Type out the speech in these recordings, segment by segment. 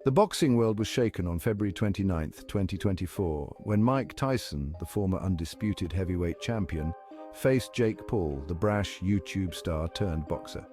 The boxing world was shaken on February 29th, 2024, when Mike Tyson, the former undisputed heavyweight champion, faced Jake Paul, the brash YouTube star turned boxer.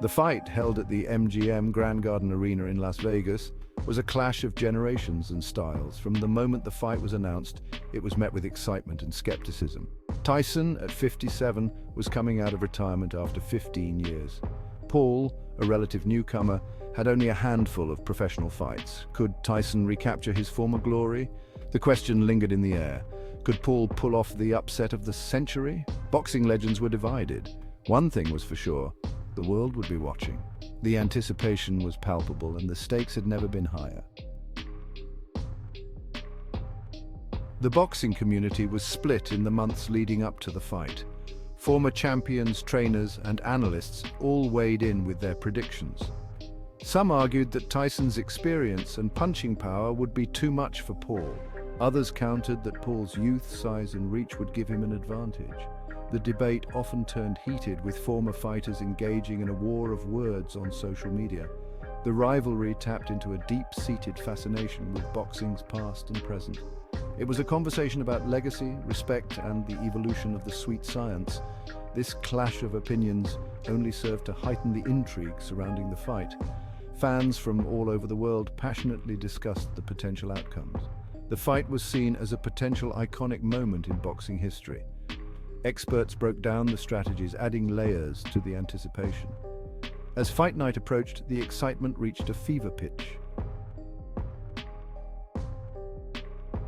The fight, held at the MGM Grand Garden Arena in Las Vegas, was a clash of generations and styles. From the moment the fight was announced, it was met with excitement and skepticism. Tyson, at 57, was coming out of retirement after 15 years. Paul, a relative newcomer, had only a handful of professional fights. Could Tyson recapture his former glory? The question lingered in the air. Could Paul pull off the upset of the century? Boxing legends were divided. One thing was for sure: the world would be watching. The anticipation was palpable, and the stakes had never been higher. The boxing community was split in the months leading up to the fight. Former champions, trainers, and analysts all weighed in with their predictions. Some argued that Tyson's experience and punching power would be too much for Paul. Others countered that Paul's youth, size, and reach would give him an advantage. The debate often turned heated, with former fighters engaging in a war of words on social media. The rivalry tapped into a deep-seated fascination with boxing's past and present. It was a conversation about legacy, respect, and the evolution of the sweet science. This clash of opinions only served to heighten the intrigue surrounding the fight. Fans from all over the world passionately discussed the potential outcomes. The fight was seen as a potential iconic moment in boxing history. Experts broke down the strategies, adding layers to the anticipation. As fight night approached, the excitement reached a fever pitch.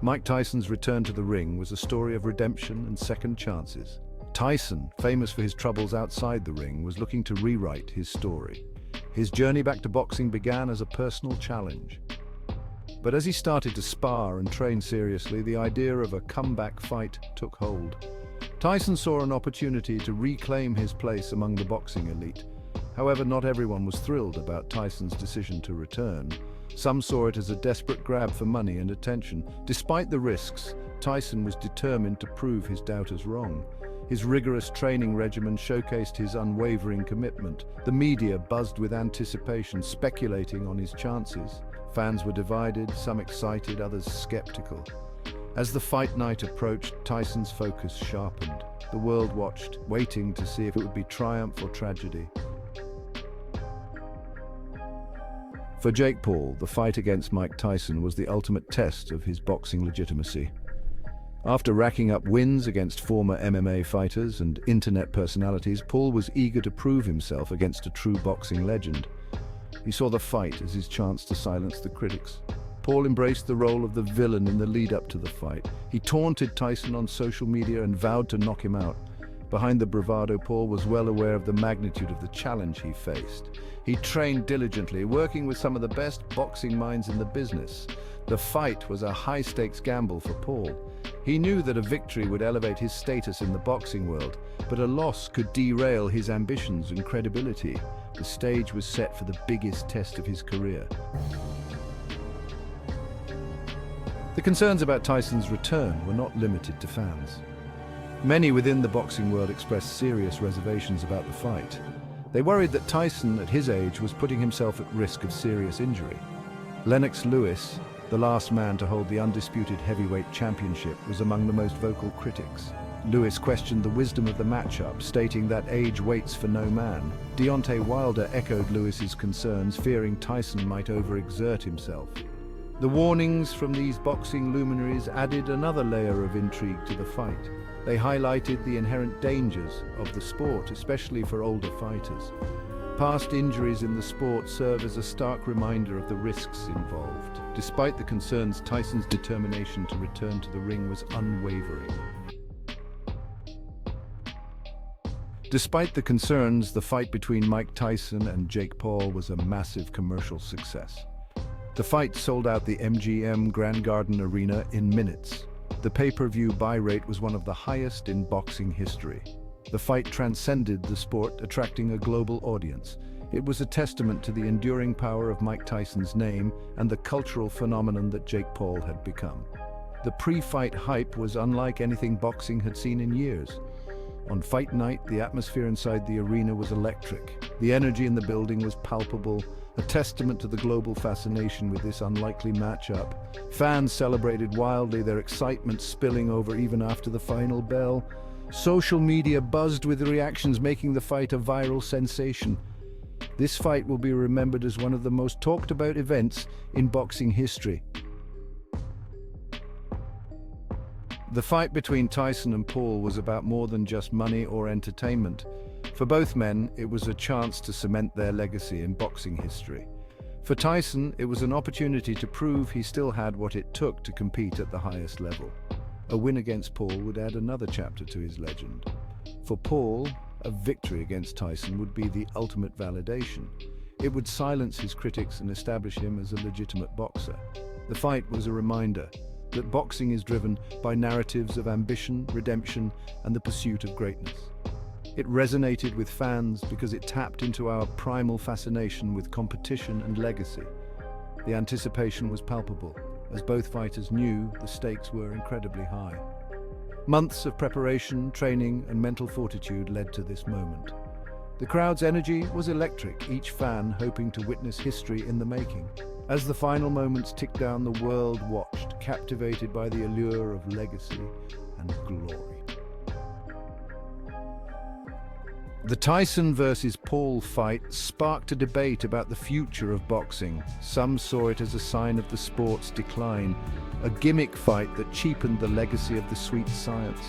Mike Tyson's return to the ring was a story of redemption and second chances. Tyson, famous for his troubles outside the ring, was looking to rewrite his story. His journey back to boxing began as a personal challenge. But as he started to spar and train seriously, the idea of a comeback fight took hold. Tyson saw an opportunity to reclaim his place among the boxing elite. However, not everyone was thrilled about Tyson's decision to return. Some saw it as a desperate grab for money and attention. Despite the risks, Tyson was determined to prove his doubters wrong. His rigorous training regimen showcased his unwavering commitment. The media buzzed with anticipation, speculating on his chances. Fans were divided, some excited, others skeptical. As the fight night approached, Tyson's focus sharpened. The world watched, waiting to see if it would be triumph or tragedy. For Jake Paul, the fight against Mike Tyson was the ultimate test of his boxing legitimacy. After racking up wins against former MMA fighters and internet personalities, Paul was eager to prove himself against a true boxing legend. He saw the fight as his chance to silence the critics. Paul embraced the role of the villain in the lead-up to the fight. He taunted Tyson on social media and vowed to knock him out. Behind the bravado, Paul was well aware of the magnitude of the challenge he faced. He trained diligently, working with some of the best boxing minds in the business. The fight was a high-stakes gamble for Paul. He knew that a victory would elevate his status in the boxing world, but a loss could derail his ambitions and credibility. The stage was set for the biggest test of his career. The concerns about Tyson's return were not limited to fans. Many within the boxing world expressed serious reservations about the fight. They worried that Tyson, at his age, was putting himself at risk of serious injury. Lennox Lewis, the last man to hold the undisputed heavyweight championship, was among the most vocal critics. Lewis questioned the wisdom of the matchup, stating that age waits for no man. Deontay Wilder echoed Lewis's concerns, fearing Tyson might overexert himself. The warnings from these boxing luminaries added another layer of intrigue to the fight. They highlighted the inherent dangers of the sport, especially for older fighters. Past injuries in the sport serve as a stark reminder of the risks involved. Despite the concerns, Tyson's determination to return to the ring was unwavering. Despite the concerns, the fight between Mike Tyson and Jake Paul was a massive commercial success. The fight sold out the MGM Grand Garden Arena in minutes. The pay-per-view buy rate was one of the highest in boxing history. The fight transcended the sport, attracting a global audience. It was a testament to the enduring power of Mike Tyson's name and the cultural phenomenon that Jake Paul had become. The pre-fight hype was unlike anything boxing had seen in years. On fight night, the atmosphere inside the arena was electric. The energy in the building was palpable. a testament to the global fascination with this unlikely matchup. Fans celebrated wildly, their excitement spilling over even after the final bell. Social media buzzed with reactions, making the fight a viral sensation. This fight will be remembered as one of the most talked about events in boxing history. The fight between Tyson and Paul was about more than just money or entertainment. For both men, it was a chance to cement their legacy in boxing history. For Tyson, it was an opportunity to prove he still had what it took to compete at the highest level. A win against Paul would add another chapter to his legend. For Paul, a victory against Tyson would be the ultimate validation. It would silence his critics and establish him as a legitimate boxer. The fight was a reminder that boxing is driven by narratives of ambition, redemption, and the pursuit of greatness. It resonated with fans because it tapped into our primal fascination with competition and legacy. The anticipation was palpable, as both fighters knew the stakes were incredibly high. Months of preparation, training, and mental fortitude led to this moment. The crowd's energy was electric, each fan hoping to witness history in the making. As the final moments ticked down, the world watched, captivated by the allure of legacy and glory. The Tyson versus Paul fight sparked a debate about the future of boxing. Some saw it as a sign of the sport's decline, a gimmick fight that cheapened the legacy of the sweet science.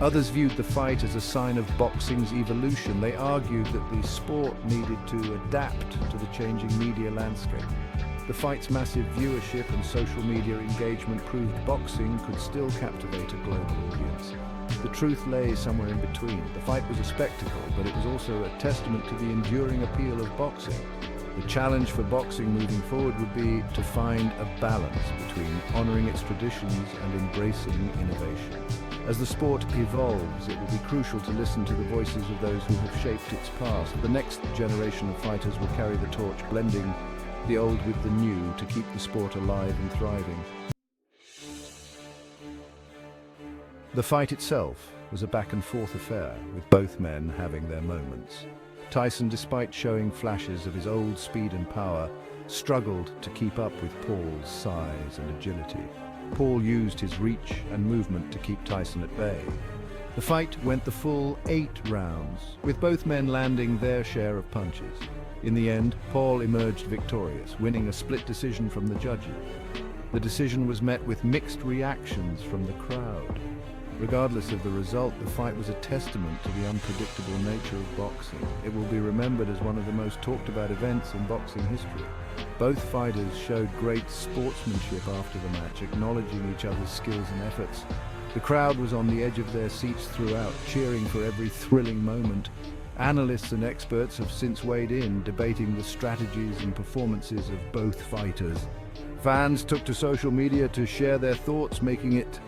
Others viewed the fight as a sign of boxing's evolution. They argued that the sport needed to adapt to the changing media landscape. The fight's massive viewership and social media engagement proved boxing could still captivate a global audience. The truth lay somewhere in between. The fight was a spectacle, but it was also a testament to the enduring appeal of boxing. The challenge for boxing moving forward would be to find a balance between honoring its traditions and embracing innovation. As the sport evolves, it will be crucial to listen to the voices of those who have shaped its past. The next generation of fighters will carry the torch, blending the old with the new to keep the sport alive and thriving. The fight itself was a back-and-forth affair, with both men having their moments. Tyson, despite showing flashes of his old speed and power, struggled to keep up with Paul's size and agility. Paul used his reach and movement to keep Tyson at bay. The fight went the full 8 rounds, with both men landing their share of punches. In the end, Paul emerged victorious, winning a split decision from the judges. The decision was met with mixed reactions from the crowd. Regardless of the result, the fight was a testament to the unpredictable nature of boxing. It will be remembered as one of the most talked about events in boxing history. Both fighters showed great sportsmanship after the match, acknowledging each other's skills and efforts. The crowd was on the edge of their seats throughout, cheering for every thrilling moment. Analysts and experts have since weighed in, debating the strategies and performances of both fighters. Fans took to social media to share their thoughts, making it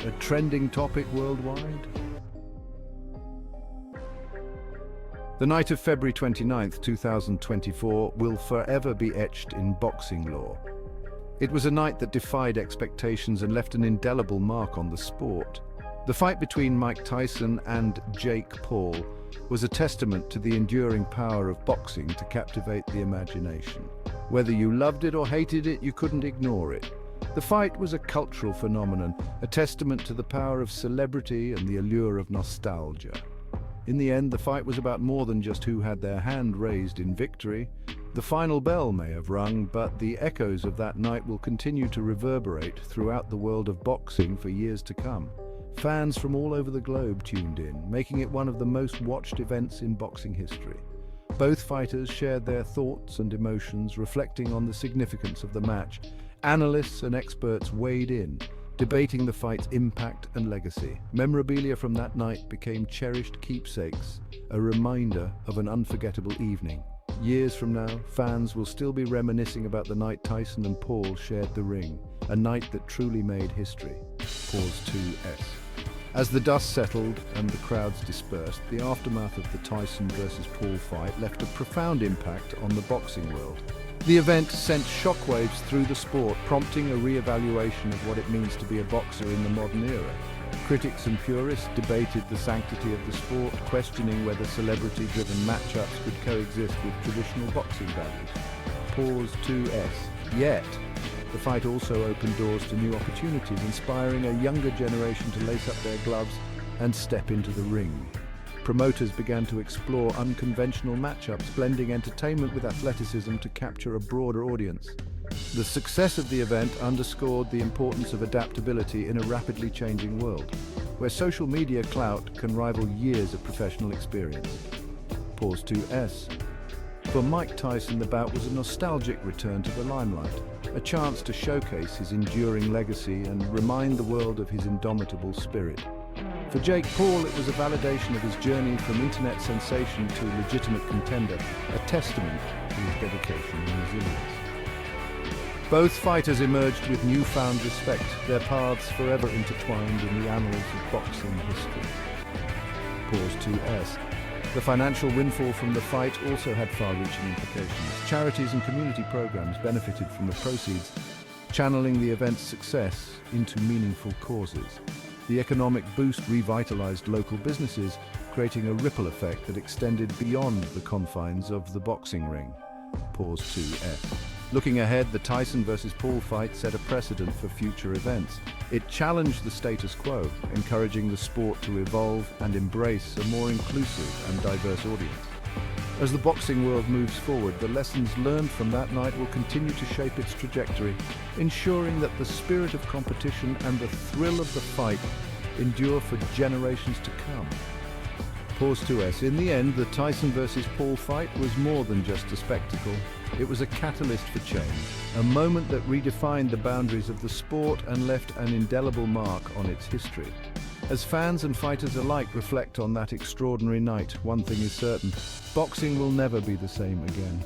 a trending topic worldwide. The night of February 29, 2024 will forever be etched in boxing lore. It was a night that defied expectations and left an indelible mark on the sport. The fight between Mike Tyson and Jake Paul was a testament to the enduring power of boxing to captivate the imagination. Whether you loved it or hated it, you couldn't ignore it. The fight was a cultural phenomenon, a testament to the power of celebrity and the allure of nostalgia. In the end, the fight was about more than just who had their hand raised in victory. The final bell may have rung, but the echoes of that night will continue to reverberate throughout the world of boxing for years to come. Fans from all over the globe tuned in, making it one of the most watched events in boxing history. Both fighters shared their thoughts and emotions, reflecting on the significance of the match. Analysts and experts weighed in, debating the fight's impact and legacy. Memorabilia from that night became cherished keepsakes, a reminder of an unforgettable evening. Years from now, fans will still be reminiscing about the night Tyson and Paul shared the ring, a night that truly made history. Pause 2S. As the dust settled and the crowds dispersed, the aftermath of the Tyson versus Paul fight left a profound impact on the boxing world. The event sent shockwaves through the sport, prompting a re-evaluation of what it means to be a boxer in the modern era. Critics and purists debated the sanctity of the sport, questioning whether celebrity-driven matchups could coexist with traditional boxing values. Pause 2S. Yet, the fight also opened doors to new opportunities, inspiring a younger generation to lace up their gloves and step into the ring. Promoters began to explore unconventional matchups, blending entertainment with athleticism to capture a broader audience. The success of the event underscored the importance of adaptability in a rapidly changing world, where social media clout can rival years of professional experience. Pause 2S. For Mike Tyson, the bout was a nostalgic return to the limelight, a chance to showcase his enduring legacy and remind the world of his indomitable spirit. For Jake Paul, it was a validation of his journey from internet sensation to legitimate contender, a testament to his dedication and resilience. Both fighters emerged with newfound respect, their paths forever intertwined in the annals of boxing history. Pause 2S. The financial windfall from the fight also had far-reaching implications. Charities and community programs benefited from the proceeds, channeling the event's success into meaningful causes. The economic boost revitalized local businesses, creating a ripple effect that extended beyond the confines of the boxing ring. Pause 2F. Looking ahead, the Tyson versus Paul fight set a precedent for future events. It challenged the status quo, encouraging the sport to evolve and embrace a more inclusive and diverse audience. As the boxing world moves forward, the lessons learned from that night will continue to shape its trajectory, ensuring that the spirit of competition and the thrill of the fight endure for generations to come. Pause 2S. In the end, the Tyson versus Paul fight was more than just a spectacle. It was a catalyst for change, a moment that redefined the boundaries of the sport and left an indelible mark on its history. As fans and fighters alike reflect on that extraordinary night, one thing is certain: boxing will never be the same again.